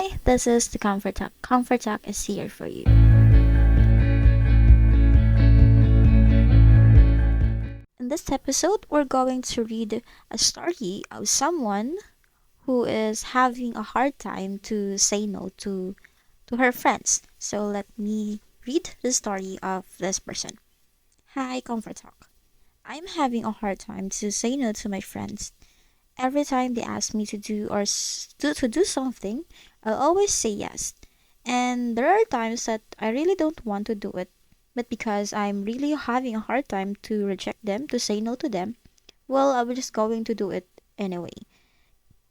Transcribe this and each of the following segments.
Hi, this is the Comfort Talk. Comfort Talk is here for you. In this episode, we're going to read a story of someone who is having a hard time to say no to her friends. So let me read the story of this person. Hi, Comfort Talk. I'm having a hard time to say no to my friends. Every time they ask me to do to do something, I'll always say yes. And there are times that I really don't want to do it, but because I'm really having a hard time to reject them, to say no to them, well, I'm just going to do it anyway.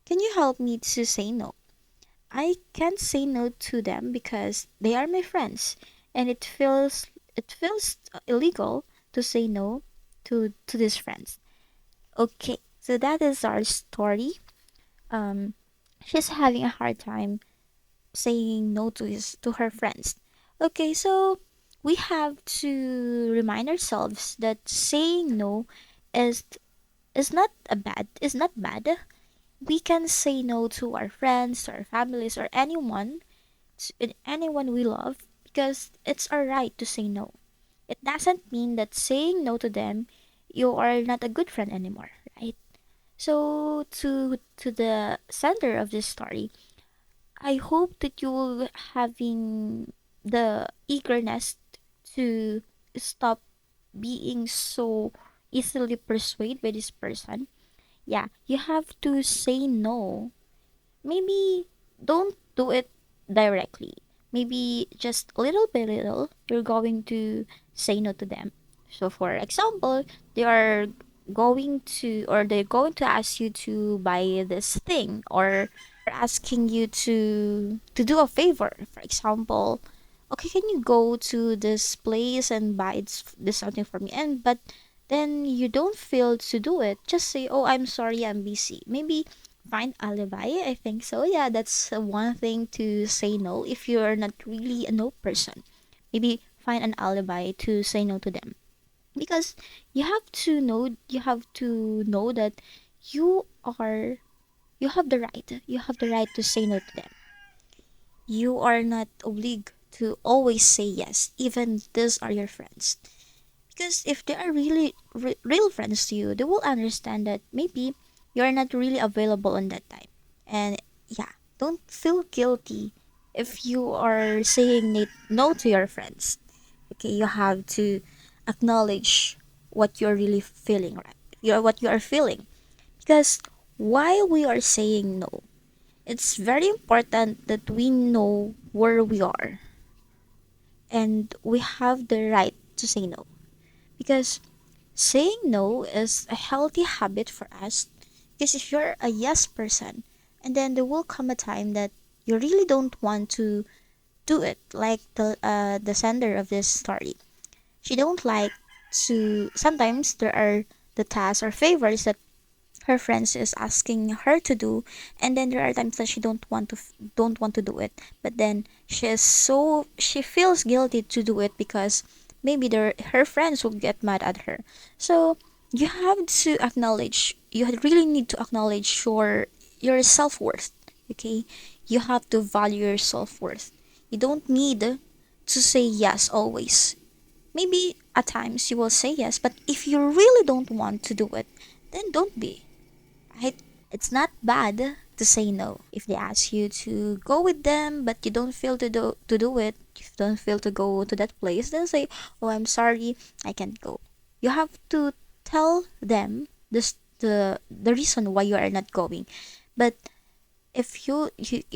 Can you help me to say no? I can't say no to them because they are my friends, and it feels illegal to say no to these friends. Okay, so that is our story. um she's having a hard time saying no to her friends. Okay, so we have to remind ourselves that saying no is is not bad. We can say no to our friends, to our families, or anyone we love, because it's our right to say no. It doesn't mean that saying no to them, you are not a good friend anymore, right? So to the center of this story, I hope that you will having the eagerness to stop being so easily persuaded by this person. Yeah, you have to say no. Maybe don't do it directly. Maybe just little by little, you're going to say no to them. So, for example, they are they're going to ask you to buy this thing, or asking you to do a favor. For example, okay, can you go to this place and buy this something for me? And but then you don't feel to do it. Just say, "Oh, I'm sorry, I'm busy." Maybe find alibi. I think so. Yeah, that's one thing to say no if you're not really a no person. Maybe find an alibi to say no to them, because you have to know that you are you have the right to say no to them. You are not obliged to always say yes, even these are your friends. Because if they are really real friends to you, they will understand that maybe you're not really available on that time. And yeah, don't feel guilty if you are saying no to your friends. Okay, you have to acknowledge what you're really feeling, right? What you are feeling. Because while we are saying no, it's very important that we know where we are, and we have the right to say no. Because saying no is a healthy habit for us. Because if you're a yes person, and then there will come a time that you really don't want to do it, like the sender of this story. She don't like to. Sometimes there are the tasks or favors that her friends is asking her to do, and then there are times that she don't want to do it, but then she feels guilty to do it because maybe her friends will get mad at her. So you have to acknowledge, really need to acknowledge your self-worth. Okay, you have to value your self-worth. You don't need to say yes always. Maybe at times you will say yes, but if you really don't want to do it, then don't be. Right? It's not bad to say no. If they ask you to go with them, but you don't feel to do it, you don't feel to go to that place, then say, "Oh, I'm sorry, I can't go." You have to tell them the reason why you are not going. But if you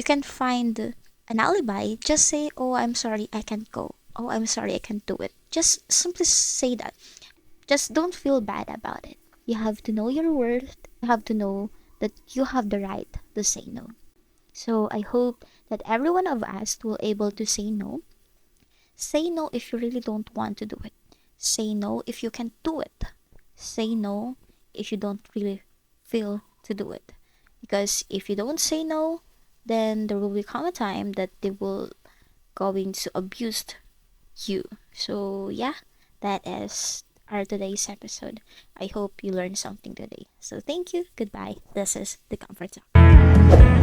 can find an alibi, just say, "Oh, I'm sorry, I can't go. Oh, I'm sorry, I can't do it." Just simply say that. Just don't feel bad about it. You have to know your worth. You have to know that you have the right to say no. So I hope that every one of us will able to say no. Say no if you really don't want to do it. Say no if you can't do it. Say no if you don't really feel to do it. Because if you don't say no, then there will become a time that they will going to abuse you. So yeah, that is our today's episode. I hope you learned something today. So thank you. Goodbye. This is the Comfort Zone.